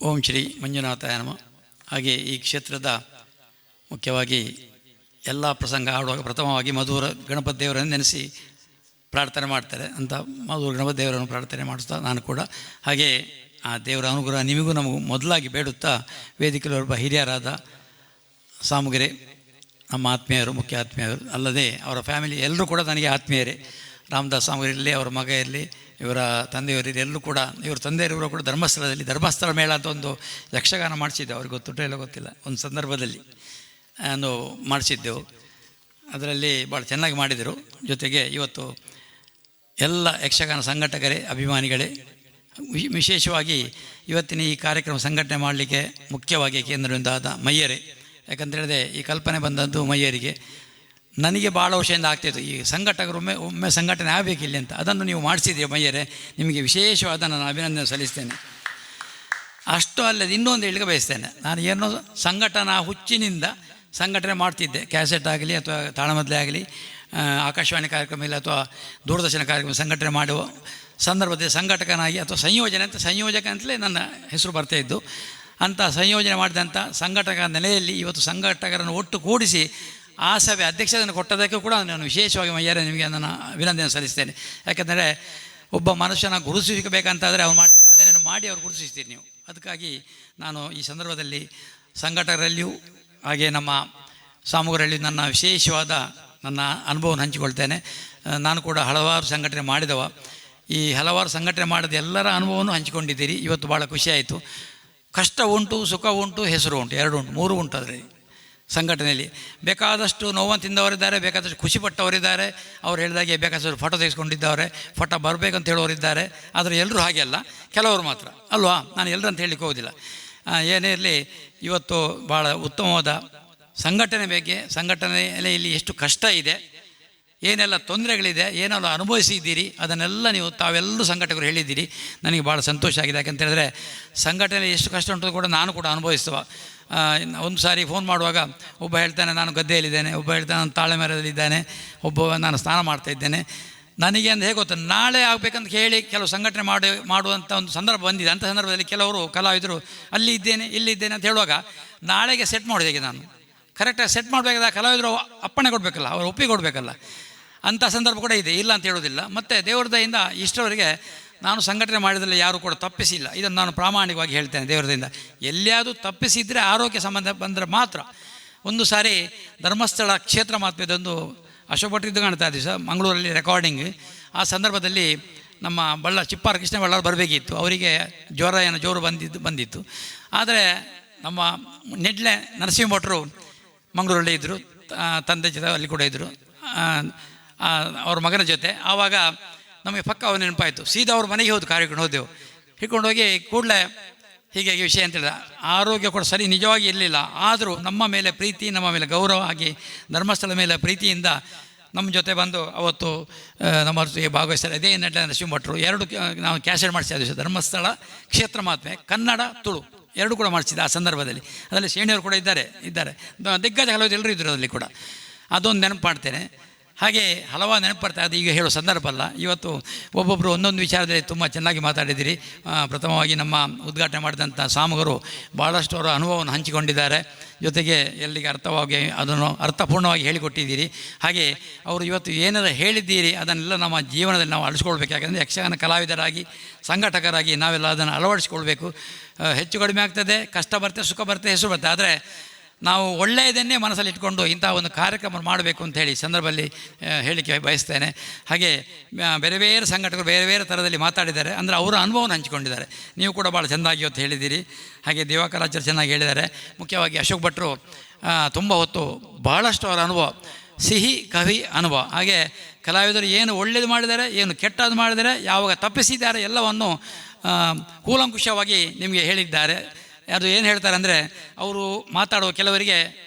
ಓಂ ಶ್ರೀ ಮಂಜುನಾಥಾಯ ನಮಃ. ಹಾಗೆ ಈ ಕ್ಷೇತ್ರದ ಮುಖ್ಯವಾಗಿ ಎಲ್ಲ ಪ್ರಸಂಗ ಆಡುವಾಗ ಪ್ರಥಮವಾಗಿ ಮಧುರ ಗಣಪತಿ ದೇವರನ್ನು ನೆನೆಸಿ ಪ್ರಾರ್ಥನೆ ಮಾಡ್ತಾರೆ ಅಂತ ಮಧುರ ಗಣಪತಿ ದೇವರನ್ನು ಪ್ರಾರ್ಥನೆ ಮಾಡಿಸ್ತಾ ನಾನು ಕೂಡ ಹಾಗೆ ಆ ದೇವರ ಅನುಗ್ರಹ ನಿಮಗೂ ನಮಗೂ ಮೊದಲಾಗಿ ಬೇಡುತ್ತಾ ವೇದಿಕೆಯಲ್ಲೊಬ್ಬ ಹಿರಿಯರಾದ ಸಾಮುಗೆರೆ ನಮ್ಮ ಆತ್ಮೀಯರು, ಮುಖ್ಯ ಆತ್ಮೀಯರು ಅಲ್ಲದೆ ಅವರ ಫ್ಯಾಮಿಲಿ ಎಲ್ಲರೂ ಕೂಡ ನನಗೆ ಆತ್ಮೀಯರೇ. ರಾಮದಾಸ್ ಸಾಮುಗೆರೆ ಇರಲಿ, ಅವರ ಮಗ ಇರಲಿ, ಇವರ ತಂದೆಯವರಿರಲಿ, ಎಲ್ಲರೂ ಕೂಡ ಇವ್ರ ತಂದೆಯವರು ಕೂಡ ಧರ್ಮಸ್ಥಳ ಮೇಳ ಅಂತ ಒಂದು ಯಕ್ಷಗಾನ ಮಾಡಿಸಿದ್ದೆವು. ಅವ್ರಿಗೆ ಗೊತ್ತುಂಟೋ ಇಲ್ಲ ಗೊತ್ತಿಲ್ಲ, ಒಂದು ಸಂದರ್ಭದಲ್ಲಿ ಮಾಡಿಸಿದ್ದೆವು. ಅದರಲ್ಲಿ ಭಾಳ ಚೆನ್ನಾಗಿ ಮಾಡಿದರು. ಜೊತೆಗೆ ಇವತ್ತು ಎಲ್ಲ ಯಕ್ಷಗಾನ ಸಂಘಟಕರೇ, ಅಭಿಮಾನಿಗಳೇ, ವಿಶೇಷವಾಗಿ ಇವತ್ತಿನ ಈ ಕಾರ್ಯಕ್ರಮ ಸಂಘಟನೆ ಮಾಡಲಿಕ್ಕೆ ಮುಖ್ಯವಾಗಿ ಕೇಂದ್ರದಿಂದಾದ ಮಯ್ಯರೇ. ಯಾಕಂತೇಳಿದ್ರೆ ಈ ಕಲ್ಪನೆ ಬಂದದ್ದು ಮಯ್ಯರಿಗೆ. ನನಗೆ ಭಾಳ ವರ್ಷದಿಂದ ಆಗ್ತಾಯಿತ್ತು ಈ ಸಂಘಟಕರು ಒಮ್ಮೆ ಸಂಘಟನೆ ಆಗಬೇಕಿಲ್ಲ ಅಂತ. ಅದನ್ನು ನೀವು ಮಾಡಿಸಿದ್ದೀರಿ ಮಯ್ಯರೇ, ನಿಮಗೆ ವಿಶೇಷವಾದ ನಾನು ಅಭಿನಂದನೆ ಸಲ್ಲಿಸ್ತೇನೆ. ಅಷ್ಟು ಅಲ್ಲದೆ ಇನ್ನೊಂದು ಹೇಳಿಕೆ ಬಯಸ್ತೇನೆ. ನಾನು ಏನೋ ಸಂಘಟನಾ ಹುಚ್ಚಿನಿಂದ ಸಂಘಟನೆ ಮಾಡ್ತಿದ್ದೆ. ಕ್ಯಾಸೆಟ್ ಆಗಲಿ ಅಥವಾ ತಾಳಮದ್ದಲೆ ಆಗಲಿ, ಆಕಾಶವಾಣಿ ಕಾರ್ಯಕ್ರಮ ಇಲ್ಲ ಅಥವಾ ದೂರದರ್ಶನ ಕಾರ್ಯಕ್ರಮ ಸಂಘಟನೆ ಮಾಡುವ ಸಂದರ್ಭದಲ್ಲಿ ಸಂಘಟಕನಾಗಿ ಅಥವಾ ಸಂಯೋಜಕ ಅಂತಲೇ ನನ್ನ ಹೆಸರು ಬರ್ತಾಯಿದ್ದು. ಅಂಥ ಸಂಯೋಜನೆ ಮಾಡಿದಂಥ ಸಂಘಟಕ ನೆಲೆಯಲ್ಲಿ ಇವತ್ತು ಸಂಘಟಕರನ್ನು ಒಟ್ಟು ಕೂಡಿಸಿ ಆ ಸಭೆ ಅಧ್ಯಕ್ಷತೆಯನ್ನು ಕೊಟ್ಟದಕ್ಕೆ ಕೂಡ ನಾನು ವಿಶೇಷವಾಗಿ ಮಯ್ಯರೇ ನಿಮಗೆ ನನ್ನ ಅಭಿನಂದನೆ ಸಲ್ಲಿಸ್ತೇನೆ. ಯಾಕೆಂದರೆ ಒಬ್ಬ ಮನುಷ್ಯನ ಗುರುತಿಸಬೇಕಂತಾದರೆ ಅವ್ರು ಮಾಡಿ ಸಾಧನೆಯನ್ನು ಮಾಡಿ ಅವ್ರು ಗುರುತಿಸ್ತೀರಿ ನೀವು. ಅದಕ್ಕಾಗಿ ನಾನು ಈ ಸಂದರ್ಭದಲ್ಲಿ ಸಂಘಟಕರಲ್ಲಿಯೂ ಹಾಗೆ ನಮ್ಮ ಸಾಮುಗರಲ್ಲಿಯೂ ನನ್ನ ವಿಶೇಷವಾದ ನನ್ನ ಅನುಭವವನ್ನು ಹಂಚಿಕೊಳ್ತೇನೆ. ನಾನು ಕೂಡ ಹಲವಾರು ಸಂಘಟನೆ ಮಾಡಿದವ. ಈ ಹಲವಾರು ಸಂಘಟನೆ ಮಾಡಿದ ಎಲ್ಲರ ಅನುಭವವನ್ನು ಹಂಚಿಕೊಂಡಿದ್ದೀರಿ. ಇವತ್ತು ಭಾಳ ಖುಷಿಯಾಯಿತು. ಕಷ್ಟ ಉಂಟು, ಸುಖ ಉಂಟು, ಹೆಸರು ಉಂಟು, ಎರಡು ಉಂಟು, ಮೂರು ಉಂಟು. ಅದರಲ್ಲಿ ಸಂಘಟನೆಯಲ್ಲಿ ಬೇಕಾದಷ್ಟು ನೋವನ್ನು ತಿಂದವರಿದ್ದಾರೆ, ಬೇಕಾದಷ್ಟು ಖುಷಿಪಟ್ಟವರಿದ್ದಾರೆ. ಅವ್ರು ಹೇಳಿದಾಗೆ ಬೇಕಾದಷ್ಟು ಫೋಟೋ ತೆಗೆಸ್ಕೊಂಡಿದ್ದವ್ರೆ, ಫೋಟೋ ಬರಬೇಕಂತ ಹೇಳೋರಿದ್ದಾರೆ. ಆದರೆ ಎಲ್ಲರೂ ಹಾಗೆ ಅಲ್ಲ, ಕೆಲವರು ಮಾತ್ರ ಅಲ್ವಾ. ನಾನು ಎಲ್ಲರೂ ಅಂತ ಹೇಳಲಿಕ್ಕೆ ಹೋಗೋದಿಲ್ಲ. ಏನೇ ಇರಲಿ, ಇವತ್ತು ಭಾಳ ಉತ್ತಮವಾದ ಸಂಘಟನೆ ಬಗ್ಗೆ, ಸಂಘಟನೆಯಲ್ಲಿ ಎಷ್ಟು ಕಷ್ಟ ಇದೆ, ಏನೆಲ್ಲ ತೊಂದರೆಗಳಿದೆ, ಏನೆಲ್ಲ ಅನುಭವಿಸಿದ್ದೀರಿ, ಅದನ್ನೆಲ್ಲ ನೀವು ತಾವೆಲ್ಲರೂ ಸಂಘಟಕರು ಹೇಳಿದ್ದೀರಿ. ನನಗೆ ಭಾಳ ಸಂತೋಷ ಆಗಿದೆ. ಯಾಕಂತ ಹೇಳಿದ್ರೆ ಸಂಘಟನೆಯಲ್ಲಿ ಎಷ್ಟು ಕಷ್ಟ ಉಂಟು ಕೂಡ ನಾನು ಕೂಡ ಅನುಭವಿಸುವ. ಒಂದು ಸಾರಿ ಫೋನ್ ಮಾಡುವಾಗ ಒಬ್ಬ ಹೇಳ್ತಾನೆ ನಾನು ಗದ್ದೆಯಲ್ಲಿದ್ದೇನೆ, ಒಬ್ಬ ಹೇಳ್ತಾನೆ ನಾನು ತಾಳೆ ಮರದಲ್ಲಿದ್ದೇನೆ, ಒಬ್ಬ ನಾನು ಸ್ನಾನ ಮಾಡ್ತಾಯಿದ್ದೇನೆ. ನನಗೆ ಅಂತ ಹೇಗೆ ಗೊತ್ತು, ನಾಳೆ ಆಗಬೇಕಂತ ಹೇಳಿ ಕೆಲವು ಸಂಘಟನೆ ಮಾಡುವಂಥ ಒಂದು ಸಂದರ್ಭ ಬಂದಿದೆ. ಅಂಥ ಸಂದರ್ಭದಲ್ಲಿ ಕೆಲವರು ಕಲಾವಿದರು ಅಲ್ಲಿ ಇದ್ದೇನೆ ಇಲ್ಲಿದ್ದೇನೆ ಅಂತ ಹೇಳುವಾಗ ನಾಳೆಗೆ ಸೆಟ್ ಮಾಡೋದು ಹೇಗೆ? ನಾನು ಕರೆಕ್ಟಾಗಿ ಸೆಟ್ ಮಾಡಬೇಕಾದ ಕಲಾವಿದರು ಅಪ್ಪಣೆ ಕೊಡಬೇಕಲ್ಲ, ಅವರು ಒಪ್ಪಿಗೆ ಕೊಡಬೇಕಲ್ಲ. ಅಂಥ ಸಂದರ್ಭ ಕೂಡ ಇದೆ, ಇಲ್ಲ ಅಂತ ಹೇಳೋದಿಲ್ಲ. ಮತ್ತು ದೇವ್ರ ದಯಿಂದ ಇಷ್ಟರವರೆಗೆ ನಾನು ಸಂಘಟನೆ ಮಾಡಿದಲ್ಲಿ ಯಾರೂ ಕೂಡ ತಪ್ಪಿಸಿಲ್ಲ. ಇದನ್ನು ನಾನು ಪ್ರಾಮಾಣಿಕವಾಗಿ ಹೇಳ್ತೇನೆ. ದೇವರದಿಂದ ಎಲ್ಲಿಯಾದರೂ ತಪ್ಪಿಸಿದರೆ ಆರೋಗ್ಯ ಸಂಬಂಧ ಬಂದರೆ ಮಾತ್ರ. ಒಂದು ಸಾರಿ ಧರ್ಮಸ್ಥಳ ಕ್ಷೇತ್ರ ಮಹಾತ್ಮ್ಯದೊಂದು ಅಶೋಕ್ ಭಟ್ರಿದ್ದು ಕಾಣ್ತಾ ಇದ್ದೀವಿ ಸರ್, ಮಂಗಳೂರಲ್ಲಿ ರೆಕಾರ್ಡಿಂಗ್. ಆ ಸಂದರ್ಭದಲ್ಲಿ ನಮ್ಮ ಚಿಪ್ಪಾರ ಕೃಷ್ಣ ಬಳ್ಳಾರ್ ಬರಬೇಕಿತ್ತು. ಅವರಿಗೆ ಜೋರು ಬಂದಿತ್ತು. ಆದರೆ ನಮ್ಮ ನೆಡ್ಲೆ ನರಸಿಂಹ ಭಟ್ರು ಮಂಗಳೂರಲ್ಲೇ ಇದ್ದರು, ತಂದೆ ಜೊತೆ ಅಲ್ಲಿ ಕೂಡ ಇದ್ದರು, ಅವ್ರ ಮಗನ ಜೊತೆ. ಆವಾಗ ನಮಗೆ ಪಕ್ಕ ಅವ್ರು ನೆನಪಾಯಿತು. ಸೀದಾ ಅವ್ರ ಮನೆಗೆ ಹೋದು ಕಾರ್ಯಕ್ರಮ ಹೋದೆವು. ಹಿಡ್ಕೊಂಡೋಗಿ ಕೂಡಲೇ ಹೀಗೆ ವಿಷಯ ಅಂತೇಳಿದ. ಆರೋಗ್ಯ ಕೂಡ ಸರಿ ನಿಜವಾಗಿ ಇರಲಿಲ್ಲ. ಆದರೂ ನಮ್ಮ ಮೇಲೆ ಪ್ರೀತಿ, ನಮ್ಮ ಮೇಲೆ ಗೌರವ ಆಗಿ ಧರ್ಮಸ್ಥಳ ಮೇಲೆ ಪ್ರೀತಿಯಿಂದ ನಮ್ಮ ಜೊತೆ ಬಂದು ಅವತ್ತು ನಮ್ಮ ಭಾಗವಹಿಸ್ತಾರೆ. ಅದೇ ನೆಡ್ಲೆ ನರಸಿಂಹ ಭಟ್ರು. ಎರಡು ನಾವು ಕ್ಯಾಸೆಟ್ ಮಾಡಿಸಿದ್ವಿ, ಧರ್ಮಸ್ಥಳ ಕ್ಷೇತ್ರ ಮಹಾತ್ಮೆ, ಕನ್ನಡ ತುಳು ಎರಡು ಕೂಡ ಮಾಡಿಸಿದ್ದೆ ಆ ಸಂದರ್ಭದಲ್ಲಿ. ಅದರಲ್ಲಿ ಶ್ರೇಣಿಯವರು ಕೂಡ ಇದ್ದಾರೆ ದಿಗ್ಗಜ ಹಲವು ಎಲ್ಲರೂ ಇದ್ದರು ಅದರಲ್ಲಿ ಕೂಡ. ಅದೊಂದು ನೆನಪು ಮಾಡ್ತೇನೆ. ಹಾಗೆ ಹಲವಾರು ನೆನಪು ಬರ್ತಾ ಅದು ಈಗ ಹೇಳೋ ಸಂದರ್ಭ ಅಲ್ಲ. ಇವತ್ತು ಒಬ್ಬೊಬ್ಬರು ಒಂದೊಂದು ವಿಚಾರದಲ್ಲಿ ತುಂಬ ಚೆನ್ನಾಗಿ ಮಾತಾಡಿದ್ದೀರಿ. ಪ್ರಥಮವಾಗಿ ನಮ್ಮ ಉದ್ಘಾಟನೆ ಮಾಡಿದಂಥ ಸಾಮುಗರು ಭಾಳಷ್ಟು ಅವರ ಅನುಭವವನ್ನು ಹಂಚಿಕೊಂಡಿದ್ದಾರೆ. ಜೊತೆಗೆ ಎಲ್ಲಿಗೆ ಅರ್ಥವಾಗಿ ಅದನ್ನು ಅರ್ಥಪೂರ್ಣವಾಗಿ ಹೇಳಿಕೊಟ್ಟಿದ್ದೀರಿ. ಹಾಗೆ ಅವರು ಇವತ್ತು ಏನಾದರೂ ಹೇಳಿದ್ದೀರಿ ಅದನ್ನೆಲ್ಲ ನಮ್ಮ ಜೀವನದಲ್ಲಿ ನಾವು ಅಳಿಸ್ಕೊಳ್ಬೇಕು. ಯಾಕಂದರೆ ಯಕ್ಷಗಾನ ಕಲಾವಿದರಾಗಿ, ಸಂಘಟಕರಾಗಿ ನಾವೆಲ್ಲ ಅದನ್ನು ಅಳವಡಿಸ್ಕೊಳ್ಬೇಕು. ಹೆಚ್ಚು ಕಡಿಮೆ ಆಗ್ತದೆ, ಕಷ್ಟ ಬರ್ತದೆ, ಸುಖ ಬರ್ತದೆ, ಹೆಸರು ಬರ್ತದೆ. ಆದರೆ ನಾವು ಒಳ್ಳೆಯದನ್ನೇ ಮನಸ್ಸಲ್ಲಿ ಇಟ್ಕೊಂಡು ಇಂಥ ಒಂದು ಕಾರ್ಯಕ್ರಮ ಮಾಡಬೇಕು ಅಂಥೇಳಿ ಸಂದರ್ಭದಲ್ಲಿ ಹೇಳಿಕೆ ಬಯಸ್ತೇನೆ. ಹಾಗೆ ಬೇರೆ ಬೇರೆ ಸಂಘಟಕರು ಬೇರೆ ಬೇರೆ ಥರದಲ್ಲಿ ಮಾತಾಡಿದ್ದಾರೆ, ಅಂದರೆ ಅವರ ಅನುಭವವನ್ನು ಹಂಚಿಕೊಂಡಿದ್ದಾರೆ. ನೀವು ಕೂಡ ಭಾಳ ಚೆಂದಾಗಿ ಇವತ್ತು ಹೇಳಿದ್ದೀರಿ. ಹಾಗೆ ದಿವಾಕರಾಚಾರ್ಯ ಚೆನ್ನಾಗಿ ಹೇಳಿದ್ದಾರೆ. ಮುಖ್ಯವಾಗಿ ಅಶೋಕ್ ಭಟ್ರು ತುಂಬ ಹೊತ್ತು ಭಾಳಷ್ಟು ಅವರ ಅನುಭವ, ಸಿಹಿ ಕಹಿ ಅನುಭವ. ಹಾಗೆ ಕಲಾವಿದರು ಏನು ಒಳ್ಳೆಯದು ಮಾಡಿದ್ದಾರೆ, ಏನು ಕೆಟ್ಟದ್ದು ಮಾಡಿದ್ದಾರೆ, ಯಾವಾಗ ತಪ್ಪಿಸಿದ್ದಾರೆ ಎಲ್ಲವನ್ನು ಕೂಲಂಕುಷವಾಗಿ ನಿಮಗೆ ಹೇಳಿದ್ದಾರೆ. ಅದು ಏನು ಹೇಳ್ತಾರೆ ಅಂದರೆ, ಅವರು ಮಾತಾಡುವ ಕೆಲವರಿಗೆ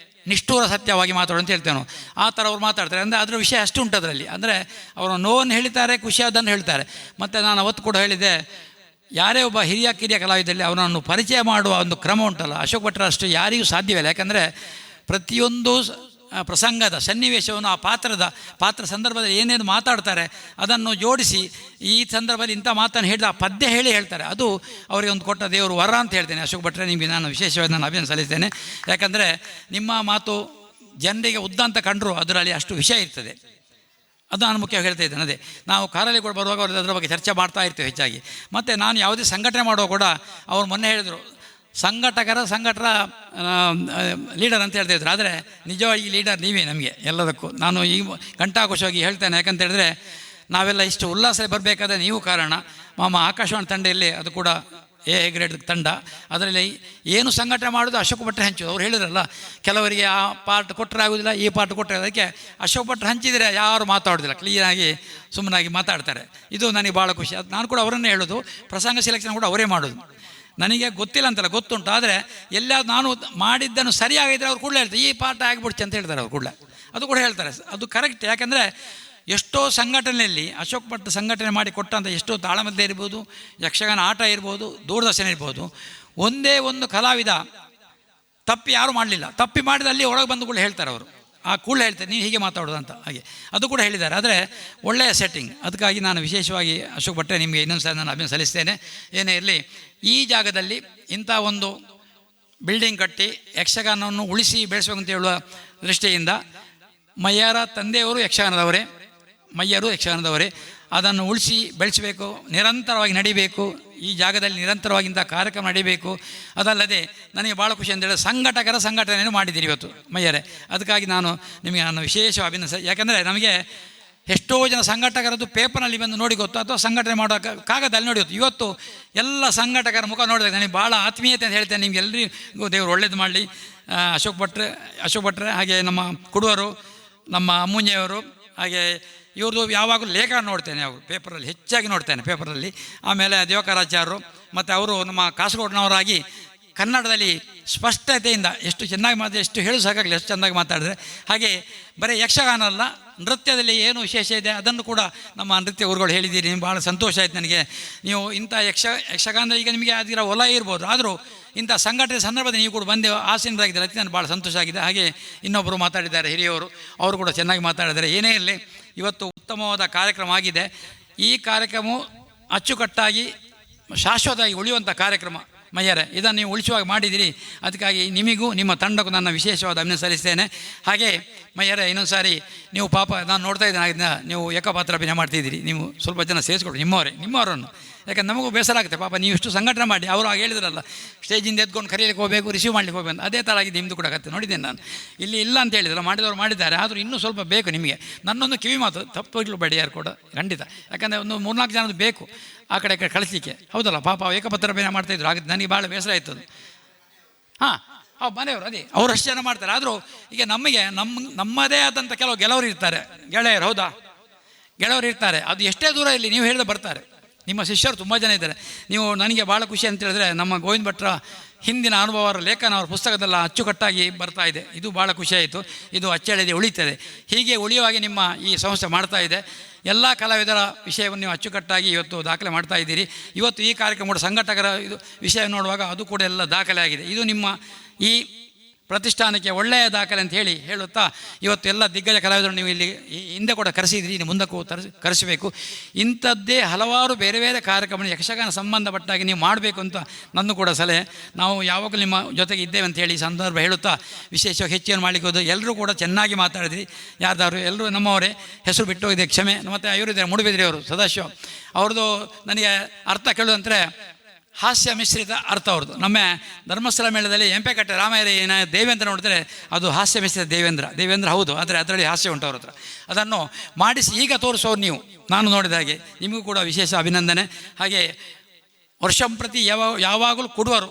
ನಿಷ್ಠೂರ ಸತ್ಯವಾಗಿ ಮಾತಾಡು ಅಂತ ಹೇಳ್ತೇವೆ ನಾವು. ಆ ಥರ ಅವ್ರು ಮಾತಾಡ್ತಾರೆ. ಅಂದರೆ ಅದರ ವಿಷಯ ಅಷ್ಟು ಉಂಟು ಅದರಲ್ಲಿ. ಅಂದರೆ ಅವರು ನೋವನ್ನು ಹೇಳ್ತಾರೆ, ಖುಷಿಯಾದನ್ನು ಹೇಳ್ತಾರೆ. ಮತ್ತು ನಾನು ಅವತ್ತು ಕೂಡ ಹೇಳಿದ್ದೆ, ಯಾರೇ ಒಬ್ಬ ಕಿರಿಯ ಕಲಾವಿದಲ್ಲಿ ಅವನನ್ನು ಪರಿಚಯ ಮಾಡುವ ಒಂದು ಕ್ರಮ ಉಂಟಲ್ಲ, ಅಶೋಕ್ ಭಟ್ರ ಅಷ್ಟು ಯಾರಿಗೂ ಸಾಧ್ಯವಿಲ್ಲ. ಯಾಕಂದರೆ ಪ್ರತಿಯೊಂದು ಪ್ರಸಂಗದ ಸನ್ನಿವೇಶವನ್ನು ಆ ಪಾತ್ರ ಸಂದರ್ಭದಲ್ಲಿ ಏನೇನು ಮಾತಾಡ್ತಾರೆ ಅದನ್ನು ಜೋಡಿಸಿ ಈ ಸಂದರ್ಭದಲ್ಲಿ ಇಂಥ ಮಾತನ್ನು ಹೇಳಿದ ಆ ಪದ್ಯ ಹೇಳ್ತಾರೆ. ಅದು ಅವರಿಗೆ ಒಂದು ಕೊಟ್ಟ ದೇವರು ವರ ಅಂತ ಹೇಳ್ತೇನೆ. ಅಶೋಕ್ ಭಟ್ರೆ, ನಿಮಗೆ ನಾನು ವಿಶೇಷವಾಗಿ ನಾನು ಅಭಿನಂದನೆ ಸಲ್ಲಿಸ್ತೇನೆ. ಯಾಕಂದರೆ ನಿಮ್ಮ ಮಾತು ಜನರಿಗೆ ಉದ್ದಂತ ಕಂಡರೂ ಅದರಲ್ಲಿ ಅಷ್ಟು ವಿಷಯ ಇರ್ತದೆ. ಅದು ನಾನು ಮುಖ್ಯವಾಗಿ ಹೇಳ್ತಾ ಇದ್ದೇನೆ. ಅದೇ ನಾವು ಕಾರಲ್ಲಿ ಕೂಡ ಬರುವಾಗ ಅವ್ರದ್ದು ಅದರ ಬಗ್ಗೆ ಚರ್ಚೆ ಮಾಡ್ತಾ ಇರ್ತೀವಿ ಹೆಚ್ಚಾಗಿ. ಮತ್ತು ನಾನು ಯಾವುದೇ ಸಂಘಟನೆ ಮಾಡುವ ಕೂಡ ಅವ್ರು ಮೊನ್ನೆ ಹೇಳಿದರು ಸಂಘಟಕರ ಲೀಡರ್ ಅಂತ ಹೇಳ್ತಾ ಇದ್ರು. ಆದರೆ ನಿಜವಾಗಿ ಲೀಡರ್ ನೀವೇ ನಮಗೆ ಎಲ್ಲದಕ್ಕೂ. ನಾನು ಈ ಘಂಟಾಘೋಷವಾಗಿ ಹೇಳ್ತೇನೆ. ಯಾಕಂತ ಹೇಳಿದ್ರೆ ನಾವೆಲ್ಲ ಇಷ್ಟು ಉಲ್ಲಾಸ ಬರಬೇಕಾದ್ರೆ ನೀವು ಕಾರಣ. ಆಕಾಶವಾಣಿ ತಂಡ ಇಲ್ಲಿ ಅದು ಕೂಡ ಎ ಗ್ರೇಡ್ ತಂಡ. ಅದರಲ್ಲಿ ಏನು ಸಂಘಟನೆ ಮಾಡೋದು ಅಶೋಕ್ ಭಟ್ರೆ ಹಂಚೋದು. ಅವ್ರು ಹೇಳಿದ್ರಲ್ಲ, ಕೆಲವರಿಗೆ ಆ ಪಾರ್ಟ್ ಕೊಟ್ಟರೆ ಆಗೋದಿಲ್ಲ, ಈ ಪಾರ್ಟ್ ಕೊಟ್ಟರೆ, ಅದಕ್ಕೆ ಅಶೋಕ್ ಭಟ್ರೆ ಹಂಚಿದರೆ ಯಾರು ಮಾತಾಡೋದಿಲ್ಲ, ಕ್ಲೀನಾಗಿ ಸುಮ್ಮನಾಗಿ ಮಾತಾಡ್ತಾರೆ. ಇದು ನನಗೆ ಭಾಳ ಖುಷಿ. ಅದು ನಾನು ಕೂಡ ಅವರನ್ನೇ ಹೇಳೋದು. ಪ್ರಸಂಗ ಸೆಲೆಕ್ಷನ್ ಕೂಡ ಅವರೇ ಮಾಡೋದು. ನನಗೆ ಗೊತ್ತಿಲ್ಲ ಅಂತಲ್ಲ, ಗೊತ್ತುಂಟು. ಆದರೆ ಎಲ್ಲ ನಾನು ಮಾಡಿದ್ದನ್ನು ಸರಿಯಾಗಿದ್ದರೆ ಅವ್ರು ಕೂಡಲೇ ಹೇಳ್ತಾರೆ, ಈ ಪಾಠ ಆಗಿಬಿಡ್ತು ಅಂತ ಹೇಳ್ತಾರೆ. ಅವ್ರು ಕೂಡಲೇ ಅದು ಕೂಡ ಹೇಳ್ತಾರೆ. ಅದು ಕರೆಕ್ಟ್. ಯಾಕಂದರೆ ಎಷ್ಟೋ ಸಂಘಟನೆಯಲ್ಲಿ ಅಶೋಕ್ ಭಟ್ ಸಂಘಟನೆ ಮಾಡಿ ಕೊಟ್ಟಂಥ ಎಷ್ಟೋ ತಾಳಮದ್ದೆ ಇರ್ಬೋದು, ಯಕ್ಷಗಾನ ಆಟ ಇರ್ಬೋದು, ದೂರದರ್ಶನ ಇರ್ಬೋದು, ಒಂದೇ ಒಂದು ಕಲಾವಿದ ತಪ್ಪಿ ಯಾರೂ ಮಾಡಲಿಲ್ಲ. ತಪ್ಪಿ ಮಾಡಿದ ಅಲ್ಲಿ ಒಳಗೆ ಬಂದು ಕೂಡ ಹೇಳ್ತಾರೆ ಅವರು. ಆ ಕೂಡ ಹೇಳ್ತಾರೆ ನೀವು ಹೀಗೆ ಮಾತಾಡೋದು ಅಂತ. ಹಾಗೆ ಅದು ಕೂಡ ಹೇಳಿದ್ದಾರೆ. ಆದರೆ ಒಳ್ಳೆಯ ಸೆಟ್ಟಿಂಗ್. ಅದಕ್ಕಾಗಿ ನಾನು ವಿಶೇಷವಾಗಿ ಅಶೋಕ್ ಭಟ್ರೆ ನಿಮಗೆ ಇನ್ನೊಂದು ಸಾರಿ ನಾನು ಅಭಿನಂದನೆ ಸಲ್ಲಿಸ್ತೇನೆ. ಏನೇ ಇರಲಿ, ಈ ಜಾಗದಲ್ಲಿ ಇಂಥ ಒಂದು ಬಿಲ್ಡಿಂಗ್ ಕಟ್ಟಿ ಯಕ್ಷಗಾನವನ್ನು ಉಳಿಸಿ ಬೆಳೆಸಬೇಕಂತ ಹೇಳುವ ದೃಷ್ಟಿಯಿಂದ ಮಯ್ಯರ ತಂದೆಯವರು ಯಕ್ಷಗಾನದವರೇ, ಮಯ್ಯರು ಯಕ್ಷಗಾನದವರೇ. ಅದನ್ನು ಉಳಿಸಿ ಬೆಳೆಸಬೇಕು, ನಿರಂತರವಾಗಿ ನಡಿಬೇಕು. ಈ ಜಾಗದಲ್ಲಿ ನಿರಂತರವಾಗಿ ಇಂಥ ಕಾರ್ಯಕ್ರಮ ನಡೀಬೇಕು. ಅದಲ್ಲದೆ ನನಗೆ ಭಾಳ ಖುಷಿ ಅಂತೇಳಿ ಸಂಘಟಕರ ಸಂಘಟನೆಯನ್ನು ಮಾಡಿದ್ದೀರಿ ಇವತ್ತು ಮಯ್ಯರೇ. ಅದಕ್ಕಾಗಿ ನಾನು ವಿಶೇಷ ಅಭಿನಂದನೆ. ಯಾಕಂದರೆ ನಮಗೆ ಎಷ್ಟೋ ಜನ ಸಂಘಟಕರದ್ದು ಪೇಪರ್ನಲ್ಲಿ ಬಂದು ನೋಡಿ ಗೊತ್ತು, ಅಥವಾ ಸಂಘಟನೆ ಮಾಡೋ ಕಾಗದಲ್ಲಿ ನೋಡಿ ಗೊತ್ತು. ಇವತ್ತು ಎಲ್ಲ ಸಂಘಟಕರ ಮುಖ ನೋಡಿದಾಗ ನನಗೆ ಭಾಳ ಆತ್ಮೀಯತೆ ಅಂತ ಹೇಳ್ತೇನೆ. ನಿಮ್ಗೆ ಎಲ್ಲರಿಗೂ ದೇವರು ಒಳ್ಳೇದು ಮಾಡಲಿ. ಅಶೋಕ್ ಭಟ್ರೆ ಹಾಗೆ ನಮ್ಮ ಕುಡುವರು, ನಮ್ಮ ಅಮ್ಮುಂಜೆಯವರು, ಹಾಗೆ ಇವ್ರದ್ದು ಯಾವಾಗಲೂ ಲೇಖ ನೋಡ್ತೇನೆ. ಅವರು ಪೇಪರಲ್ಲಿ ಹೆಚ್ಚಾಗಿ ನೋಡ್ತೇನೆ, ಪೇಪರಲ್ಲಿ. ಆಮೇಲೆ ದಿವಾಕರಾಚಾರ್ಯರು, ಮತ್ತು ಅವರು ನಮ್ಮ ಕಾಸರಗೋಡಿನವರಾಗಿ ಕನ್ನಡದಲ್ಲಿ ಸ್ಪಷ್ಟತೆಯಿಂದ ಎಷ್ಟು ಚೆನ್ನಾಗಿ ಎಷ್ಟು ಹೇಳು ಸಾಕಾಗಲಿ, ಎಷ್ಟು ಚೆನ್ನಾಗಿ ಮಾತಾಡಿದ್ರೆ. ಹಾಗೆ ಬರೀ ಯಕ್ಷಗಾನ ಅಲ್ಲ, ನೃತ್ಯದಲ್ಲಿ ಏನು ವಿಶೇಷ ಇದೆ ಅದನ್ನು ಕೂಡ ನಮ್ಮ ನೃತ್ಯ ಗುರುಗಳು ಹೇಳಿದ್ದೀರಿ. ಭಾಳ ಸಂತೋಷ ಆಯ್ತು ನನಗೆ. ನೀವು ಇಂಥ ಯಕ್ಷಗಾನದಲ್ಲಿ ಈಗ ನಿಮಗೆ ಅದಿರೋ ಹೊಲ ಇರ್ಬೋದು, ಆದರೂ ಇಂಥ ಸಂಘಟನೆ ಸಂದರ್ಭದಲ್ಲಿ ನೀವು ಕೂಡ ಬಂದು ಆಸೀನರಾಗಿದ್ದಾರೆ. ಅದಕ್ಕೆ ನಾನು ಭಾಳ ಸಂತೋಷ ಆಗಿದೆ. ಹಾಗೆ ಇನ್ನೊಬ್ಬರು ಮಾತಾಡಿದ್ದಾರೆ ಹಿರಿಯವರು, ಅವರು ಕೂಡ ಚೆನ್ನಾಗಿ ಮಾತಾಡಿದ್ದಾರೆ. ಏನೇ ಇರಲಿ, ಇವತ್ತು ಉತ್ತಮವಾದ ಕಾರ್ಯಕ್ರಮ ಆಗಿದೆ. ಈ ಕಾರ್ಯಕ್ರಮವು ಅಚ್ಚುಕಟ್ಟಾಗಿ ಶಾಶ್ವತವಾಗಿ ಉಳಿಯುವಂಥ ಕಾರ್ಯಕ್ರಮ ಮಯ್ಯರೇ. ಇದನ್ನು ನೀವು ಉಳಿಸುವಾಗ ಮಾಡಿದ್ದೀರಿ. ಅದಕ್ಕಾಗಿ ನಿಮಗೂ ನಿಮ್ಮ ತಂಡಕ್ಕೂ ನನ್ನ ವಿಶೇಷವಾದ ಅಭಿನಂದನೆ ಸಲ್ಲಿಸ್ತೇನೆ. ಹಾಗೆ ಮಯ್ಯರೇ, ಇನ್ನೊಂದು ಸಾರಿ ನೀವು ಪಾಪ ನಾನು ನೋಡ್ತಾ ಇದ್ದೇನೆ, ನೀವು ಏಕಪಾತ್ರ ಅಭಿನಯ ಮಾಡ್ತಿದ್ದೀರಿ. ನೀವು ಸ್ವಲ್ಪ ಜನ ಸೇರಿಸ್ಕೊಡು ನಿಮ್ಮವರನ್ನು. ಯಾಕಂದ್ರೆ ನಮಗೂ ಬೇಸರ ಆಗುತ್ತೆ. ಪಾಪ ನೀವು ಇಷ್ಟು ಸಂಘಟನೆ ಮಾಡಿ, ಅವರು ಆಗ ಹೇಳಿದ್ರಲ್ಲ, ಸ್ಟೇಜಿಂದ ಎದ್ಕೊಂಡು ಕರೀಲಿಕ್ಕೆ ಹೋಗಬೇಕು, ರಿಸೀವ್ ಮಾಡ್ಲಿಕ್ಕೆ ಹೋಗಬೇಕು ಅಂತ. ಅದೇ ಥರ ಆಗಿದೆ ನಿಮ್ಮದು ಕೂಡ ಕತೆ. ನೋಡಿದ್ದೇನೆ ನಾನು. ಇಲ್ಲಿ ಇಲ್ಲ ಅಂತ ಹೇಳಿದ್ರಲ್ಲ, ಮಾಡಿದವರು ಮಾಡಿದ್ದಾರೆ. ಆದರೂ ಇನ್ನೂ ಸ್ವಲ್ಪ ಬೇಕು ನಿಮಗೆ. ನನ್ನೊಂದು ಕಿವಿ ಮಾತು ತಪ್ಪು ಬೇಡಿ ಯಾರು ಕೂಡ, ಖಂಡಿತ. ಯಾಕಂದರೆ ಒಂದು 3-4 ಜನದ್ದು ಬೇಕು ಆ ಕಡೆ ಕಳಿಸ್ಲಿಕ್ಕೆ. ಹೌದಲ್ಲ, ಪಾಪ ಏಕಪತ್ರ ಅಭಿನಯ ಮಾಡ್ತಾಯಿದ್ರು. ಆಗುತ್ತೆ, ನನಗೆ ಭಾಳ ಬೇಸರ ಆಯ್ತು ಅದು. ಮನೆಯವರು ಅದೇ ಅವರು ಅಷ್ಟು ಜನ ಮಾಡ್ತಾರೆ. ಆದರೂ ಈಗ ನಮಗೆ ನಮ್ಮದೇ ಆದಂಥ ಕೆಲವು ಗೆಳವರು ಇರ್ತಾರೆ, ಗೆಳೆಯರು. ಹೌದಾ, ಗೆಳೆಯವರು ಇರ್ತಾರೆ. ಅದು ಎಷ್ಟೇ ದೂರ ಇರಲಿ, ನೀವು ಹೇಳಿದ ಬರ್ತಾರೆ. ನಿಮ್ಮ ಶಿಷ್ಯರು ತುಂಬ ಜನ ಇದ್ದಾರೆ. ನೀವು ನನಗೆ ಭಾಳ ಖುಷಿ ಅಂತ ಹೇಳಿದ್ರೆ, ನಮ್ಮ ಗೋವಿಂದ ಭಟ್ರ ಹಿಂದಿನ ಅನುಭವ ಲೇಖನ ಅವರ ಪುಸ್ತಕದಲ್ಲ ಅಚ್ಚುಕಟ್ಟಾಗಿ ಬರ್ತಾ ಇದೆ. ಇದು ಭಾಳ ಖುಷಿಯಾಯಿತು. ಇದು ಅಚ್ಚಳಿದೆ, ಉಳಿತದೆ. ಹೀಗೆ ಉಳಿಯುವಾಗೆ ನಿಮ್ಮ ಈ ಸಂಸ್ಥೆ ಮಾಡ್ತಾ ಇದೆ. ಎಲ್ಲ ಕಲಾವಿದರ ವಿಷಯವನ್ನು ನೀವು ಅಚ್ಚುಕಟ್ಟಾಗಿ ಇವತ್ತು ದಾಖಲೆ ಮಾಡ್ತಾ ಇದ್ದೀರಿ. ಇವತ್ತು ಈ ಕಾರ್ಯಕ್ರಮ ಸಂಘಟಕರ ಇದು ವಿಷಯ ನೋಡುವಾಗ ಅದು ಕೂಡ ಎಲ್ಲ ದಾಖಲೆ ಆಗಿದೆ. ಇದು ನಿಮ್ಮ ಈ ಪ್ರತಿಷ್ಠಾನಕ್ಕೆ ಒಳ್ಳೆಯ ದಾಖಲೆ ಅಂತ ಹೇಳುತ್ತಾ, ಇವತ್ತು ಎಲ್ಲ ದಿಗ್ಗಜ ಕಲಾವಿದರು ನೀವು ಇಲ್ಲಿ ಹಿಂದೆ ಕೂಡ ಕರೆಸಿದ್ರಿ, ಇನ್ನು ಮುಂದಕ್ಕೂ ಕರೆಸಬೇಕು. ಇಂಥದ್ದೇ ಹಲವಾರು ಬೇರೆ ಬೇರೆ ಕಾರ್ಯಕ್ರಮ ಯಕ್ಷಗಾನ ಸಂಬಂಧಪಟ್ಟಾಗಿ ನೀವು ಮಾಡಬೇಕು ಅಂತ ನನ್ನ ಕೂಡ ಸಲಹೆ. ನಾವು ಯಾವಾಗಲೂ ನಿಮ್ಮ ಜೊತೆಗೆ ಇದ್ದೇವೆ ಅಂತ ಹೇಳಿ ಸಂದರ್ಭ ಹೇಳುತ್ತಾ, ವಿಶೇಷವಾಗಿ ಹೆಚ್ಚೇನು ಮಾಡಲಿಕ್ಕೆ ಹೋದು ಎಲ್ಲರೂ ಕೂಡ ಚೆನ್ನಾಗಿ ಮಾತಾಡಿದ್ರಿ. ಯಾರ್ದಾರು ಎಲ್ಲರೂ ನಮ್ಮವರೇ, ಹೆಸರು ಬಿಟ್ಟು ಹೋಗಿದೆ, ಕ್ಷಮೆ. ಮತ್ತು ಇವರಿದ್ದಾರೆ ಮೂಡುಬಿದ್ರಿ ಅವರು, ಸದಾಶಿವ ಅವ್ರದ್ದು ನನಗೆ ಅರ್ಥ ಕೇಳೋದಂದರೆ ಹಾಸ್ಯ ಮಿಶ್ರಿತ ಅರ್ಥ ಅವ್ರದ್ದು. ನಮ್ಮ ಧರ್ಮಸ್ಥಳ ಮೇಳದಲ್ಲಿ ಎಂಪೆಕಟ್ಟೆ ರಾಮಯ್ಯ ದೇವೇಂದ್ರ ನೋಡಿದ್ರೆ ಅದು ಹಾಸ್ಯ ಮಿಶ್ರಿತ ದೇವೇಂದ್ರ ಹೌದು, ಆದರೆ ಅದರಲ್ಲಿ ಹಾಸ್ಯ ಉಂಟು ಅವ್ರ ಹತ್ರ. ಅದನ್ನು ಮಾಡಿಸಿ ಈಗ ತೋರಿಸೋರು ನೀವು, ನಾನು ನೋಡಿದ ಹಾಗೆ. ನಿಮಗೂ ಕೂಡ ವಿಶೇಷ ಅಭಿನಂದನೆ. ಹಾಗೆ ವರ್ಷಂಪ್ರತಿ ಯಾವಾಗಲೂ ಕೊಡುವರು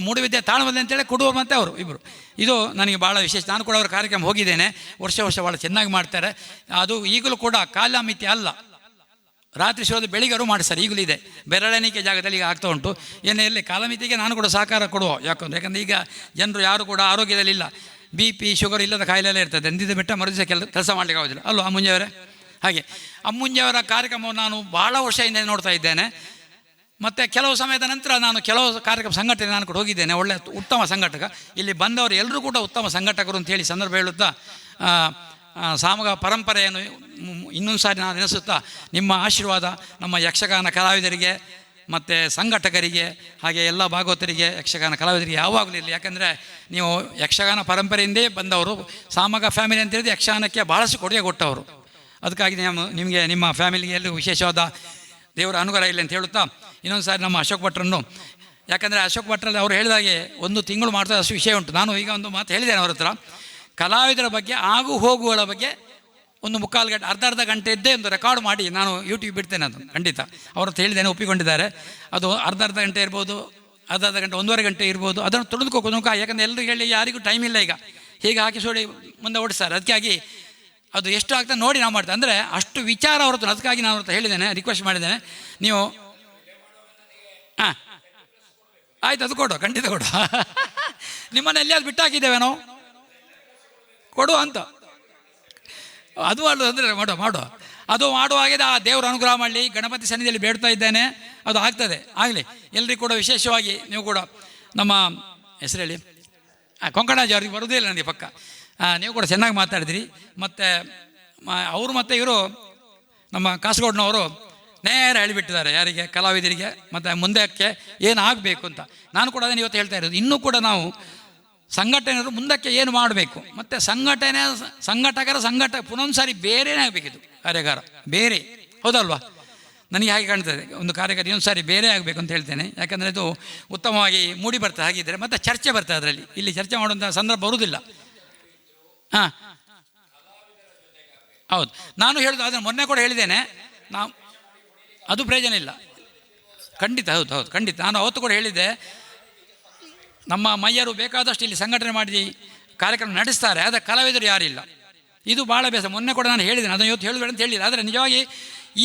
ಮೂಡುಬಿದ್ದೆ ತಾಳ್ಮದೆ ಅಂತೇಳಿ ಕೊಡುವರು ಮತ್ತು ಅವರು ಇಬ್ಬರು. ಇದು ನನಗೆ ಭಾಳ ವಿಶೇಷ. ನಾನು ಕೂಡ ಅವರ ಕಾರ್ಯಕ್ರಮ ಹೋಗಿದ್ದೇನೆ. ವರ್ಷ ಭಾಳ ಚೆನ್ನಾಗಿ ಮಾಡ್ತಾರೆ. ಅದು ಈಗಲೂ ಕೂಡ ಕಾಲಮಿತಿ ಅಲ್ಲ, ರಾತ್ರಿ ಶೋಧ ಬೆಳಿಗ್ಗೆರು ಮಾಡಿಸ್ತಾರೆ. ಈಗಲೂ ಇದೆ, ಬೆರಳೆಣಿಕೆ ಜಾಗದಲ್ಲಿ ಈಗ ಆಗ್ತಾ ಉಂಟು. ಏನೇ ಇರಲಿ, ಕಾಲಮಿತಿಗೆ ನಾನು ಕೂಡ ಸಹಕಾರ ಕೊಡುವ. ಯಾಕಂದರೆ ಈಗ ಜನರು ಯಾರು ಕೂಡ ಆರೋಗ್ಯದಲ್ಲಿಲ್ಲ, BP ಶುಗರ್ ಇಲ್ಲದ ಕಾಯಿಲೆಲ್ಲ ಇರ್ತದೆ. ಎಂದಿದ್ದು ಬಿಟ್ಟ ಮರುದಿವಸ ಕೆಲಸ ಮಾಡಲಿಕ್ಕೆ ಆಗೋದಿಲ್ಲ ಅಲ್ವ ಅಮ್ಮುಂಜೆಯವರೇ? ಹಾಗೆ ಅಮ್ಮುಂಜೆಯವರ ಕಾರ್ಯಕ್ರಮವನ್ನು ನಾನು ಭಾಳ ವರ್ಷದಿಂದ ನೋಡ್ತಾ ಇದ್ದೇನೆ. ಮತ್ತು ಕೆಲವು ಸಮಯದ ನಂತರ ನಾನು ಕೆಲವು ಕಾರ್ಯಕ್ರಮ ಸಂಘಟನೆ ನಾನು ಕೂಡ ಹೋಗಿದ್ದೇನೆ, ಒಳ್ಳೆಯ ಉತ್ತಮ ಸಂಘಟಕ. ಇಲ್ಲಿ ಬಂದವರು ಎಲ್ಲರೂ ಕೂಡ ಉತ್ತಮ ಸಂಘಟಕರು ಅಂತೇಳಿ ಸಂದರ್ಭ ಹೇಳುತ್ತಾ ಸಾಮಗ ಪರಂಪರೆಯನ್ನು ಇನ್ನೊಂದು ಸಾರಿ ನಾನು ನೆನೆಸುತ್ತಾ, ನಿಮ್ಮ ಆಶೀರ್ವಾದ ನಮ್ಮ ಯಕ್ಷಗಾನ ಕಲಾವಿದರಿಗೆ ಮತ್ತು ಸಂಘಟಕರಿಗೆ ಹಾಗೆ ಎಲ್ಲ ಭಾಗವತರಿಗೆ ಯಕ್ಷಗಾನ ಕಲಾವಿದರಿಗೆ ಯಾವಾಗಲೂ ಇರಲಿ. ಯಾಕೆಂದರೆ ನೀವು ಯಕ್ಷಗಾನ ಪರಂಪರೆಯಿಂದೇ ಬಂದವರು, ಸಾಮಗ ಫ್ಯಾಮಿಲಿ ಅಂತ ಹೇಳಿದ್ರೆ ಯಕ್ಷಗಾನಕ್ಕೆ ಭಾಳಷ್ಟು ಕೊಡುಗೆ ಕೊಟ್ಟವರು. ಅದಕ್ಕಾಗಿ ನಿಮಗೆ ನಿಮ್ಮ ಫ್ಯಾಮಿಲಿಗೆ ಎಲ್ಲೂ ವಿಶೇಷವಾದ ದೇವರ ಅನುಗ್ರಹ ಇಲ್ಲ ಅಂತ ಹೇಳುತ್ತಾ, ಇನ್ನೊಂದು ಸಾರಿ ನಮ್ಮ ಅಶೋಕ್ ಭಟ್ರನ್ನು, ಯಾಕಂದರೆ ಅಶೋಕ್ ಭಟ್ರಲ್ಲಿ ಅವರು ಹೇಳಿದಾಗೆ 1 ತಿಂಗಳು ಮಾಡ್ತಾ ಅಷ್ಟು ವಿಷಯ ಉಂಟು. ನಾನು ಈಗ ಒಂದು ಮಾತು ಹೇಳಿದ್ದೇನೆ ಅವ್ರ ಹತ್ರ, ಕಲಾವಿದರ ಬಗ್ಗೆ ಆಗು ಹೋಗುಗಳ ಬಗ್ಗೆ 1 ಮುಕ್ಕಾಲು ಗಂಟೆ ಅರ್ಧ ಗಂಟೆ ಇದ್ದೇ ಒಂದು ರೆಕಾರ್ಡ್ ಮಾಡಿ ನಾನು ಯೂಟ್ಯೂಬ್ ಬಿಡ್ತೇನೆ. ಅದು ಖಂಡಿತ ಅವ್ರ ಹತ್ರ ಹೇಳಿದ್ದೇನೆ, ಒಪ್ಪಿಕೊಂಡಿದ್ದಾರೆ. ಅದು ಅರ್ಧ ಗಂಟೆ ಇರ್ಬೋದು, ಅರ್ಧ ಗಂಟೆ 1.5 ಗಂಟೆ ಇರ್ಬೋದು. ಅದನ್ನು ತುಳಿದುಕೋದು, ಯಾಕಂದರೆ ಎಲ್ಲರಿಗೂ ಹೇಳಿ ಯಾರಿಗೂ ಟೈಮ್ ಇಲ್ಲ ಈಗ, ಹೀಗೆ ಹಾಕಿ ಸೋಡಿ ಮುಂದೆ ಓಡಿಸ್ತಾರೆ. ಅದಕ್ಕಾಗಿ ಅದು ಎಷ್ಟು ಆಗ್ತದೆ ನೋಡಿ ನಾವು ಮಾಡ್ತೇವೆ. ಅಂದರೆ ಅಷ್ಟು ವಿಚಾರ ಹೊರತು, ಅದಕ್ಕಾಗಿ ನಾನು ಅವ್ರ ಹತ್ರ ಹೇಳಿದ್ದೇನೆ, ರಿಕ್ವೆಸ್ಟ್ ಮಾಡಿದ್ದೇನೆ, ನೀವು ಆಯ್ತು ಅದು ಕೊಡು, ಖಂಡಿತ ಕೊಡು. ನಿಮ್ಮನ್ನು ಎಲ್ಲಿಯಾದ್ರು ಬಿಟ್ಟಾಕಿದ್ದೇವೆ ನಾವು, ಕೊಡು ಅಂತ. ಅದು ಮಾಡೋದು ಅಂದರೆ ಮಾಡುವ ಅದು ಮಾಡುವಾಗಿದೆ. ಆ ದೇವರ ಅನುಗ್ರಹ ಮಾಡಲಿ, ಗಣಪತಿ ಸನ್ನಿಧಿಯಲ್ಲಿ ಬೇಡ್ತಾ ಇದ್ದೇನೆ, ಅದು ಆಗ್ತದೆ, ಆಗಲಿ. ಎಲ್ಲರಿಗೂ ಕೂಡ ವಿಶೇಷವಾಗಿ ನೀವು ಕೂಡ ನಮ್ಮ ಹೆಸರು ಹೇಳಿ, ಕೊಂಕಣಾಜಿ ಅವ್ರಿಗೆ ಬರೋದೇ ಇಲ್ಲ ನನಗೆ ಪಕ್ಕ. ನೀವು ಕೂಡ ಚೆನ್ನಾಗಿ ಮಾತಾಡಿದಿರಿ. ಮತ್ತು ಅವರು ಮತ್ತು ಇವರು ನಮ್ಮ ಕಾಸರಗೋಡಿನವರು ನೇರ ಹೇಳಿಬಿಟ್ಟಿದ್ದಾರೆ ಯಾರಿಗೆ, ಕಲಾವಿದರಿಗೆ ಮತ್ತು ಮುಂದಕ್ಕೆ ಏನು ಆಗಬೇಕು ಅಂತ. ನಾನು ಕೂಡ ಅದನ್ನು ಇವತ್ತು ಹೇಳ್ತಾ ಇರೋದು, ಇನ್ನೂ ಕೂಡ ನಾವು ಸಂಘಟನೆಯವರು ಮುಂದಕ್ಕೆ ಏನು ಮಾಡಬೇಕು, ಮತ್ತು ಸಂಘಟಕ ಪುನೊಂದು ಸಾರಿ ಬೇರೆನೇ ಆಗಬೇಕಿತ್ತು, ಕಾರ್ಯಗಾರ ಬೇರೆ, ಹೌದಲ್ವಾ? ನನಗೆ ಹಾಗೆ ಕಾಣ್ತದೆ, ಒಂದು ಕಾರ್ಯಗಾರ ಇನ್ನೊಂದು ಸಾರಿ ಬೇರೆ ಆಗಬೇಕು ಅಂತ ಹೇಳ್ತೇನೆ. ಯಾಕಂದರೆ ಇದು ಉತ್ತಮವಾಗಿ ಮೂಡಿ ಬರ್ತದೆ. ಹಾಗಿದ್ದರೆ ಮತ್ತು ಚರ್ಚೆ ಬರ್ತದೆ ಅದರಲ್ಲಿ, ಇಲ್ಲಿ ಚರ್ಚೆ ಮಾಡುವಂಥ ಸಂದರ್ಭ ಬರುವುದಿಲ್ಲ. ಹಾಂ ಹೌದು, ನಾನು ಹೇಳೋದು ಅದನ್ನು ಮೊನ್ನೆ ಕೂಡ ಹೇಳಿದ್ದೇನೆ, ನಾವು ಅದು ಪ್ರಯೋಜನ ಇಲ್ಲ. ಖಂಡಿತ, ಹೌದು ಖಂಡಿತ. ನಾನು ಅವತ್ತು ಕೂಡ ಹೇಳಿದ್ದೆ, ನಮ್ಮ ಮಯ್ಯರು ಬೇಕಾದಷ್ಟು ಇಲ್ಲಿ ಸಂಘಟನೆ ಮಾಡಿ ಕಾರ್ಯಕ್ರಮ ನಡೆಸ್ತಾರೆ, ಆದರೆ ಕಲಾವಿದರು ಯಾರಿಲ್ಲ. ಇದು ಭಾಳ ಬೇಸ. ಮೊನ್ನೆ ಕೂಡ ನಾನು ಹೇಳಿದ್ದೇನೆ, ಅದನ್ನು ಇವತ್ತು ಹೇಳಬೇಡ ಅಂತ ಹೇಳಿಲ್ಲ. ಆದರೆ ನಿಜವಾಗಿ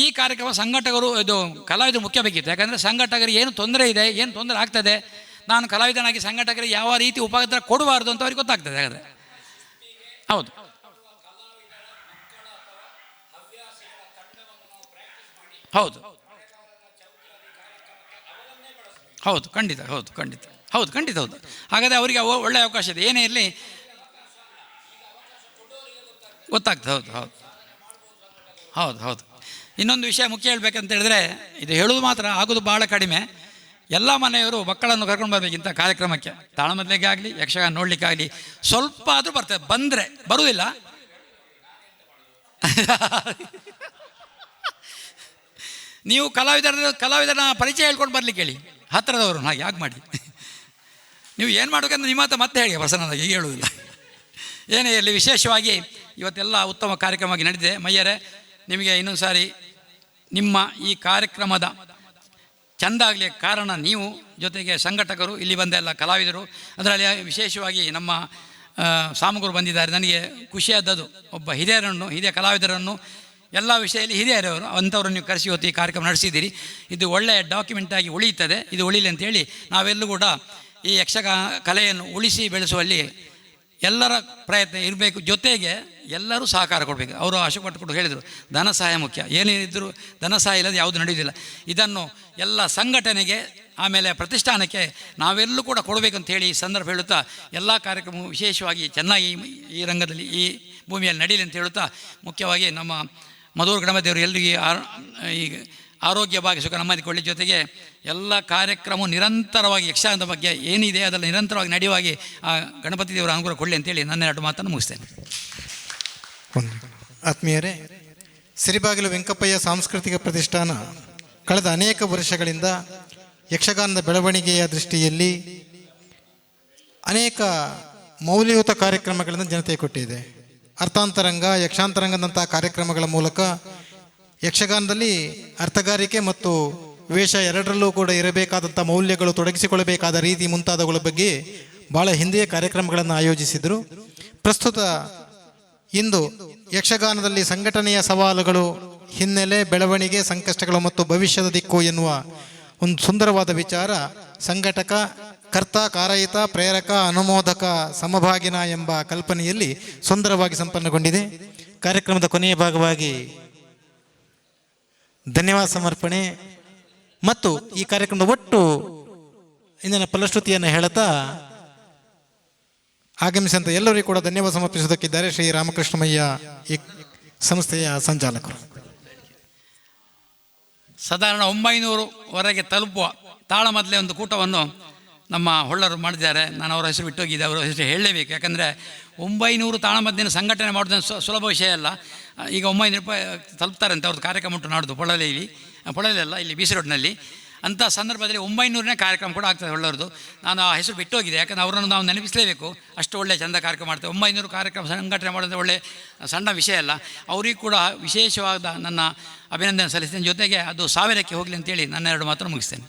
ಈ ಕಾರ್ಯಕ್ರಮ ಸಂಘಟಕರು, ಇದು ಕಲಾವಿದರು ಮುಖ್ಯ ಬೇಕಿತ್ತು. ಯಾಕಂದರೆ ಸಂಘಟಕರಿಗೆ ಏನು ತೊಂದರೆ ಇದೆ, ಏನು ತೊಂದರೆ ಆಗ್ತದೆ, ನಾನು ಕಲಾವಿದನಾಗಿ ಸಂಘಟಕರಿಗೆ ಯಾವ ರೀತಿ ಉಪದ್ರ ಕೊಡಬಾರ್ದು ಅಂತ ಅವ್ರಿಗೆ ಗೊತ್ತಾಗ್ತದೆ. ಹಾಗಾದರೆ ಹೌದು ಹೌದು ಹೌದು ಖಂಡಿತ, ಖಂಡಿತ. ಹಾಗಾದರೆ ಅವರಿಗೆ ಒಳ್ಳೆಯ ಅವಕಾಶ ಇದೆ, ಏನೇ ಇರಲಿ ಗೊತ್ತಾಗ್ತದೆ. ಹೌದು. ಇನ್ನೊಂದು ವಿಷಯ ಮುಖ್ಯ ಹೇಳಬೇಕಂತ ಹೇಳಿದ್ರೆ, ಇದು ಹೇಳೋದು ಮಾತ್ರ ಆಗೋದು ಭಾಳ ಕಡಿಮೆ. ಎಲ್ಲ ಮನೆಯವರು ಮಕ್ಕಳನ್ನು ಕರ್ಕೊಂಡು ಬರಬೇಕಿಂತ ಕಾರ್ಯಕ್ರಮಕ್ಕೆ, ತಾಳಮದ್ದಲೆಗೆ ಆಗಲಿ, ಯಕ್ಷಗಾನ ನೋಡಲಿಕ್ಕಾಗಲಿ ಸ್ವಲ್ಪ ಆದರೂ ಬರ್ತದೆ. ಬಂದರೆ ಬರುವುದಿಲ್ಲ. ನೀವು ಕಲಾವಿದರ ಪರಿಚಯ ಹೇಳ್ಕೊಂಡು ಬರಲಿಕ್ಕೆ ಹೇಳಿ, ಹತ್ತಿರದವರು. ಹಾಗೆ ಯಾಕೆ ಮಾಡಿ, ನೀವು ಏನು ಮಾಡಬೇಕಂತ ನಿಮ್ಮ ಹತ್ರ ಮತ್ತೆ ಹೇಳಿ, ಪ್ರಸನ್ನವಾಗಿ ಈಗ ಹೇಳುವುದಿಲ್ಲ. ಏನೇ ಇರಲಿ, ವಿಶೇಷವಾಗಿ ಇವತ್ತೆಲ್ಲ ಉತ್ತಮ ಕಾರ್ಯಕ್ರಮವಾಗಿ ನಡೆದಿದೆ. ಮಯ್ಯರೇ, ನಿಮಗೆ ಇನ್ನೊಂದು ಸಾರಿ ನಿಮ್ಮ ಈ ಕಾರ್ಯಕ್ರಮದ ಚೆಂದ ಆಗಲಿ ಕಾರಣ ನೀವು, ಜೊತೆಗೆ ಸಂಘಟಕರು, ಇಲ್ಲಿ ಬಂದೆಲ್ಲ ಕಲಾವಿದರು, ಅದರಲ್ಲಿ ವಿಶೇಷವಾಗಿ ನಮ್ಮ ಸಾಮಗುರು ಬಂದಿದ್ದಾರೆ. ನನಗೆ ಖುಷಿಯಾದದ್ದು, ಒಬ್ಬ ಹಿರಿಯ ಕಲಾವಿದರನ್ನು, ಎಲ್ಲ ವಿಷಯದಲ್ಲಿ ಹಿರಿಯರವರು ಅಂಥವ್ರನ್ನು ನೀವು ಕರೆಸಿ ಇವತ್ತು ಈ ಕಾರ್ಯಕ್ರಮ ನಡೆಸಿದ್ದೀರಿ. ಇದು ಒಳ್ಳೆಯ ಡಾಕ್ಯುಮೆಂಟಾಗಿ ಉಳಿಯುತ್ತದೆ. ಇದು ಉಳಿಲಿ ಅಂತೇಳಿ ನಾವೆಲ್ಲೂ ಕೂಡ ಈ ಯಕ್ಷಗಾನ ಕಲೆಯನ್ನು ಉಳಿಸಿ ಬೆಳೆಸುವಲ್ಲಿ ಎಲ್ಲರ ಪ್ರಯತ್ನ ಇರಬೇಕು. ಜೊತೆಗೆ ಎಲ್ಲರೂ ಸಹಕಾರ ಕೊಡಬೇಕು. ಅವರು ಅಶೋಕ್ ಭಟ್ ಕೂಡ ಹೇಳಿದರು, ಧನ ಸಹಾಯ ಮುಖ್ಯ. ಏನೇನಿದ್ದರೂ ಧನ ಸಹಾಯ ಇಲ್ಲದೆ ಯಾವುದು ನಡೆಯುವುದಿಲ್ಲ. ಇದನ್ನು ಎಲ್ಲ ಸಂಘಟನೆಗೆ, ಆಮೇಲೆ ಪ್ರತಿಷ್ಠಾನಕ್ಕೆ ನಾವೆಲ್ಲೂ ಕೂಡ ಕೊಡಬೇಕಂತ ಹೇಳಿ ಈ ಸಂದರ್ಭ ಹೇಳುತ್ತಾ, ಎಲ್ಲ ಕಾರ್ಯಕ್ರಮವು ವಿಶೇಷವಾಗಿ ಚೆನ್ನಾಗಿ ಈ ರಂಗದಲ್ಲಿ, ಈ ಭೂಮಿಯಲ್ಲಿ ನಡೀಲಿ ಅಂತ ಹೇಳುತ್ತಾ, ಮುಖ್ಯವಾಗಿ ನಮ್ಮ ಮಧುರ ಗಣಪತಿಯವರು ಎಲ್ಲರಿಗೆ ಈ ಆರೋಗ್ಯ ಭಾಗ್ಯ ಸುಖ ನೆಮ್ಮದಿ ಕೊಡಲಿ. ಜೊತೆಗೆ ಎಲ್ಲ ಕಾರ್ಯಕ್ರಮ ನಿರಂತರವಾಗಿ ಯಕ್ಷಗಾನದ ಬಗ್ಗೆ ಏನಿದೆ ಅದೆಲ್ಲ ನಿರಂತರವಾಗಿ ನಡೆಯುವಾಗಿ ಆ ಗಣಪತಿ ದೇವರ ಅನುಗ್ರಹ ಕೊಡಲಿ ಅಂತೇಳಿ ನನ್ನ 2 ಮಾತನ್ನು ಮುಗಿಸ್ತೇನೆ. ಆತ್ಮೀಯರೇ, ಸಿರಿಬಾಗಿಲು ವೆಂಕಪ್ಪಯ್ಯ ಸಾಂಸ್ಕೃತಿಕ ಪ್ರತಿಷ್ಠಾನ ಕಳೆದ ಅನೇಕ ವರ್ಷಗಳಿಂದ ಯಕ್ಷಗಾನದ ಬೆಳವಣಿಗೆಯ ದೃಷ್ಟಿಯಲ್ಲಿ ಅನೇಕ ಮೌಲ್ಯಯುತ ಕಾರ್ಯಕ್ರಮಗಳನ್ನು ಜನತೆಗೆ ಕೊಟ್ಟಿದೆ. ಅರ್ಥಾಂತರಂಗ, ಯಕ್ಷಾಂತರಂಗದಂತಹ ಕಾರ್ಯಕ್ರಮಗಳ ಮೂಲಕ ಯಕ್ಷಗಾನದಲ್ಲಿ ಅರ್ಥಗಾರಿಕೆ ಮತ್ತು ವೇಷ ಎರಡರಲ್ಲೂ ಕೂಡ ಇರಬೇಕಾದಂಥ ಮೌಲ್ಯಗಳು, ತೊಡಗಿಸಿಕೊಳ್ಳಬೇಕಾದ ರೀತಿ ಮುಂತಾದವುಗಳ ಬಗ್ಗೆ ಭಾಳ ಹಿಂದೆಯೇ ಕಾರ್ಯಕ್ರಮಗಳನ್ನು ಆಯೋಜಿಸಿದರು. ಪ್ರಸ್ತುತ ಇಂದು ಯಕ್ಷಗಾನದಲ್ಲಿ ಸಂಘಟನೆಯ ಸವಾಲುಗಳು, ಹಿನ್ನೆಲೆ, ಬೆಳವಣಿಗೆ, ಸಂಕಷ್ಟಗಳು ಮತ್ತು ಭವಿಷ್ಯದ ದಿಕ್ಕು ಎನ್ನುವ ಒಂದು ಸುಂದರವಾದ ವಿಚಾರ ಸಂಘಟಕ, ಕರ್ತ, ಕಾರಯಿತ, ಪ್ರೇರಕ, ಅನುಮೋದಕ, ಸಮಭಾಗಿನ ಎಂಬ ಕಲ್ಪನೆಯಲ್ಲಿ ಸುಂದರವಾಗಿ ಸಂಪನ್ನಗೊಂಡಿದೆ. ಕಾರ್ಯಕ್ರಮದ ಕೊನೆಯ ಭಾಗವಾಗಿ ಧನ್ಯವಾದ ಸಮರ್ಪಣೆ ಮತ್ತು ಈ ಕಾರ್ಯಕ್ರಮದ ಒಟ್ಟು ಇಂದಿನ ಫಲಶ್ರುತಿಯನ್ನು ಹೇಳುತ್ತಾ ಆಗಮಿಸಿದಂಥ ಎಲ್ಲರಿಗೂ ಕೂಡ ಧನ್ಯವಾದ ಸಮರ್ಪಿಸುವುದಕ್ಕಿದ್ದಾರೆ ಶ್ರೀ ರಾಮಕೃಷ್ಣಮಯ್ಯ ಈ ಸಂಸ್ಥೆಯ ಸಂಚಾಲಕರು. ಸಾಧಾರಣ 900ವರೆಗೆ ತಲುಪುವ ತಾಳಮದ್ದಲೆ ಒಂದು ಕೂಟವನ್ನು ನಮ್ಮ ಹೊಳ್ಳರು ಮಾಡಿದ್ದಾರೆ. ನಾನು ಅವರ ಹೆಸರು ಬಿಟ್ಟೋಗಿದ್ದೆ, ಅವರ ಹೆಸರು ಹೇಳಲೇಬೇಕು. ಯಾಕಂದರೆ 900 ತಾಳಮದ್ದಲೆಯನ್ನು ಸಂಘಟನೆ ಮಾಡೋದು ಸುಲಭ ವಿಷಯ ಅಲ್ಲ. ಈಗ 900 ರೂಪಾಯಿ ತಲುಪ್ತಾರೆ ಅಂತ ಅವ್ರದ್ದು ಕಾರ್ಯಕ್ರಮ ಉಂಟು ನಾಡ್ದು ಪೊಳಲೆಲ್ಲ ಇಲ್ಲಿ BC ರೋಡ್ನಲ್ಲಿ. ಅಂಥ ಸಂದರ್ಭದಲ್ಲಿ 900ನೇ ಕಾರ್ಯಕ್ರಮ ಕೂಡ ಆಗ್ತದೆ ಹೊಳ್ಳೋರ್ದು. ನಾನು ಆ ಹೆಸರು ಬಿಟ್ಟೋಗಿದೆ, ಯಾಕಂದರೆ ಅವರನ್ನು ನಾವು ನೆನಪಿಸಲೇಬೇಕು. ಅಷ್ಟು ಒಳ್ಳೆ ಚಂದ ಕಾರ್ಯಕ್ರಮ ಮಾಡ್ತೇವೆ. 900 ಕಾರ್ಯಕ್ರಮ ಸಂಘಟನೆ ಮಾಡೋದು ಒಳ್ಳೆ ಸಣ್ಣ ವಿಷಯ ಅಲ್ಲ. ಅವರಿಗೂ ಕೂಡ ವಿಶೇಷವಾದ ನನ್ನ ಅಭಿನಂದನೆ ಸಲ್ಲಿಸ್ತೇನೆ. ಜೊತೆಗೆ ಅದು 1000ಕ್ಕೆ ಹೋಗಲಿ ಅಂತೇಳಿ ನನ್ನ 2 ಮಾತನ್ನು ಮುಗಿಸ್ತೇನೆ.